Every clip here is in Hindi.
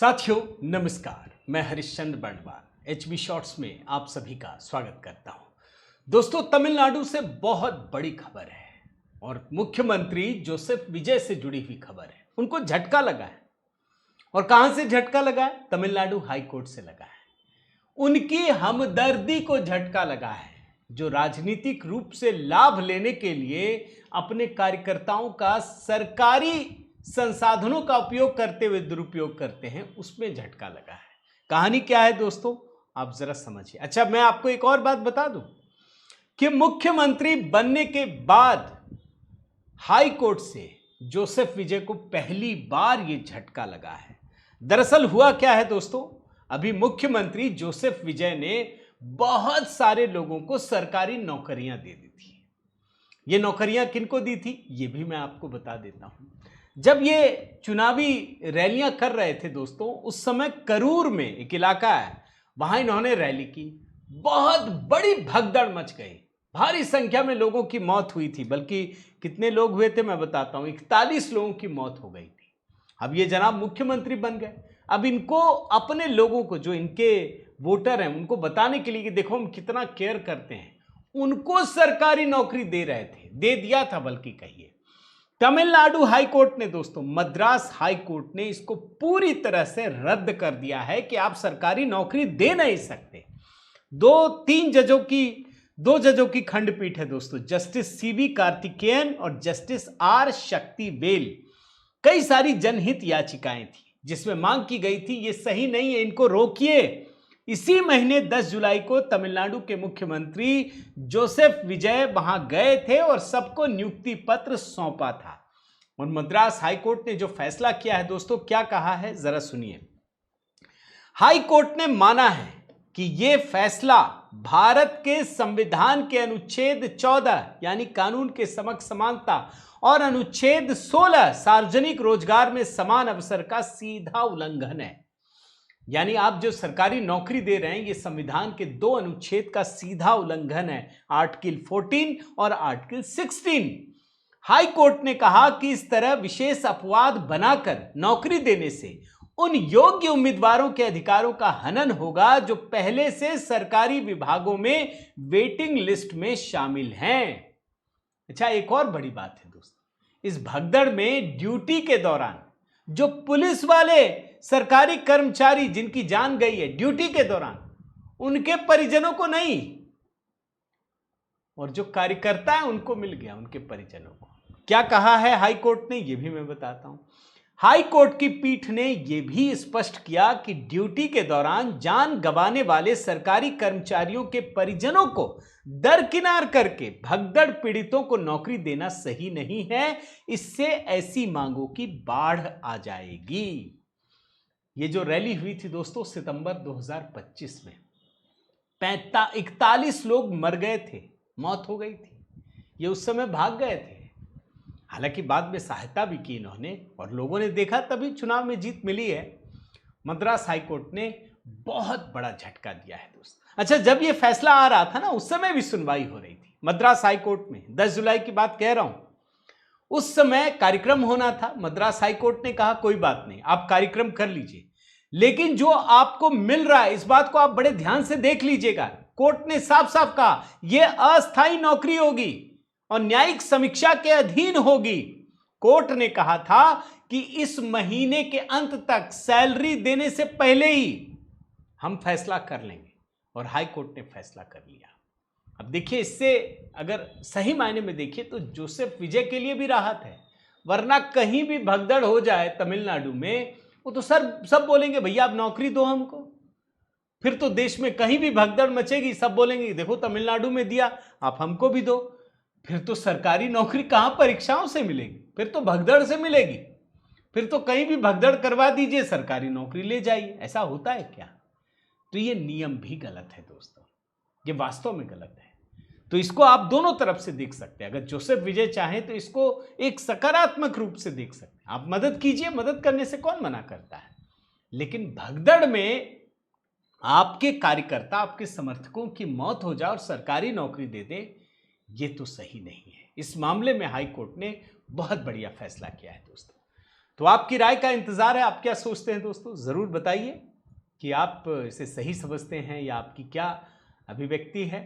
साथियों नमस्कार, मैं हरिश्चंद्र बर्णवाल एचबी शॉर्ट्स में आप सभी का स्वागत करता हूं। दोस्तों, तमिलनाडु से बहुत बड़ी खबर है और मुख्यमंत्री जोसेफ विजय से जुड़ी हुई खबर है। उनको झटका लगा है और कहां से झटका लगा है? तमिलनाडु हाई कोर्ट से लगा है। उनकी हमदर्दी को झटका लगा है, जो राजनीतिक रूप से लाभ लेने के लिए अपने कार्यकर्ताओं का सरकारी संसाधनों का उपयोग करते हुए दुरुपयोग करते हैं, उसमें झटका लगा है। कहानी क्या है दोस्तों, आप जरा समझिए। अच्छा, मैं आपको एक और बात बता दूं कि मुख्यमंत्री बनने के बाद हाई कोर्ट से जोसेफ विजय को पहली बार यह झटका लगा है। दरअसल हुआ क्या है दोस्तों, अभी मुख्यमंत्री जोसेफ विजय ने बहुत सारे लोगों को सरकारी नौकरियां दे दी थी। ये नौकरियां किनको दी थी, ये भी मैं आपको बता देता हूं। जब ये चुनावी रैलियां कर रहे थे दोस्तों, उस समय करूर में एक इलाका है, वहां इन्होंने रैली की। बहुत बड़ी भगदड़ मच गई, भारी संख्या में लोगों की मौत हुई थी। बल्कि कितने लोग हुए थे मैं बताता हूं, 41 लोगों की मौत हो गई थी। अब ये जनाब मुख्यमंत्री बन गए। अब इनको अपने लोगों को, जो इनके वोटर हैं, उनको बताने के लिए कि देखो हम कितना केयर करते हैं, उनको सरकारी नौकरी दे रहे थे, दे दिया था बल्कि कहिए। तमिलनाडु हाई कोर्ट ने दोस्तों, मद्रास हाई कोर्ट ने इसको पूरी तरह से रद्द कर दिया है कि आप सरकारी नौकरी दे नहीं सकते। दो जजों की खंडपीठ है दोस्तों, जस्टिस सीवी कार्तिकेयन और जस्टिस आर शक्ति वेल। कई सारी जनहित याचिकाएं थी जिसमें मांग की गई थी ये सही नहीं है, इनको रोकिए। इसी महीने 10 जुलाई को तमिलनाडु के मुख्यमंत्री जोसेफ विजय वहां गए थे और सबको नियुक्ति पत्र सौंपा था। और मद्रास हाईकोर्ट ने जो फैसला किया है दोस्तों, क्या कहा है जरा सुनिए। हाई कोर्ट ने माना है कि यह फैसला भारत के संविधान के अनुच्छेद 14 यानी कानून के समक्ष समानता और अनुच्छेद 16 सार्वजनिक रोजगार में समान अवसर का सीधा उल्लंघन है। यानी आप जो सरकारी नौकरी दे रहे हैं, ये संविधान के 2 अनुच्छेद का सीधा उल्लंघन है, आर्टिकल 14 और आर्टिकल 16। हाई कोर्ट ने कहा कि इस तरह विशेष अपवाद बनाकर नौकरी देने से उन योग्य उम्मीदवारों के अधिकारों का हनन होगा जो पहले से सरकारी विभागों में वेटिंग लिस्ट में शामिल हैं। अच्छा, एक और बड़ी बात है दोस्तों, इस भगदड़ में ड्यूटी के दौरान जो पुलिस वाले सरकारी कर्मचारी जिनकी जान गई है ड्यूटी के दौरान, उनके परिजनों को नहीं, और जो कार्यकर्ता है उनको मिल गया, उनके परिजनों को। क्या कहा है हाई कोर्ट ने, यह भी मैं बताता हूं। हाई कोर्ट की पीठ ने यह भी स्पष्ट किया कि ड्यूटी के दौरान जान गंवाने वाले सरकारी कर्मचारियों के परिजनों को दरकिनार करके भगदड़ पीड़ितों को नौकरी देना सही नहीं है। इससे ऐसी मांगों की बाढ़ आ जाएगी। ये जो रैली हुई थी दोस्तों सितंबर 2025 में, 41 लोग मर गए थे, मौत हो गई थी। ये उस समय भाग गए थे। हालांकि बाद में सहायता भी की इन्होंने और लोगों ने देखा, तभी चुनाव में जीत मिली है। मद्रास हाईकोर्ट ने बहुत बड़ा झटका दिया है दोस्त। अच्छा, जब ये फैसला आ रहा था ना, उस समय भी सुनवाई हो रही थी मद्रास हाईकोर्ट में। 10 जुलाई की बात कह रहा हूं। उस समय कार्यक्रम होना था। मद्रास हाईकोर्ट ने कहा कोई बात नहीं, आप कार्यक्रम कर लीजिए, लेकिन जो आपको मिल रहा है इस बात को आप बड़े ध्यान से देख लीजिएगा। कोर्ट ने साफ साफ कहा यह अस्थायी नौकरी होगी और न्यायिक समीक्षा के अधीन होगी। कोर्ट ने कहा था कि इस महीने के अंत तक सैलरी देने से पहले ही हम फैसला कर लेंगे, और हाई कोर्ट ने फैसला कर लिया। अब देखिए, इससे अगर सही मायने में देखिए तो जोसेफ विजय के लिए भी राहत है, वरना कहीं भी भगदड़ हो जाए तमिलनाडु में, वो तो सब बोलेंगे भैया आप नौकरी दो हमको। फिर तो देश में कहीं भी भगदड़ मचेगी, सब बोलेंगे देखो तमिलनाडु में दिया, आप हमको भी दो। फिर तो सरकारी नौकरी कहां परीक्षाओं से मिलेगी, फिर तो भगदड़ से मिलेगी। फिर तो कहीं भी भगदड़ करवा दीजिए, सरकारी नौकरी ले जाइए। ऐसा होता है क्या? तो ये नियम भी गलत है दोस्तों, ये वास्तव में गलत है। तो इसको आप दोनों तरफ से देख सकते हैं। अगर जोसेफ विजय चाहे तो इसको एक सकारात्मक रूप से देख सकते हैं। आप मदद कीजिए, मदद करने से कौन मना करता है। लेकिन भगदड़ में आपके कार्यकर्ता, आपके समर्थकों की मौत हो जाए और सरकारी नौकरी दे दे, ये तो सही नहीं है। इस मामले में हाई कोर्ट ने बहुत बढ़िया फैसला किया है दोस्तों। तो आपकी राय का इंतजार है। आप क्या सोचते हैं दोस्तों, ज़रूर बताइए कि आप इसे सही समझते हैं या आपकी क्या अभिव्यक्ति है।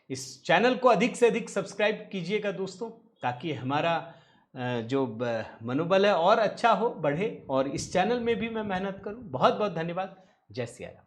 इस चैनल को अधिक से अधिक सब्सक्राइब कीजिएगा दोस्तों, ताकि हमारा जो मनोबल है और अच्छा हो, बढ़े, और इस चैनल में भी मैं मेहनत करूं। बहुत बहुत धन्यवाद। जय सिया राम।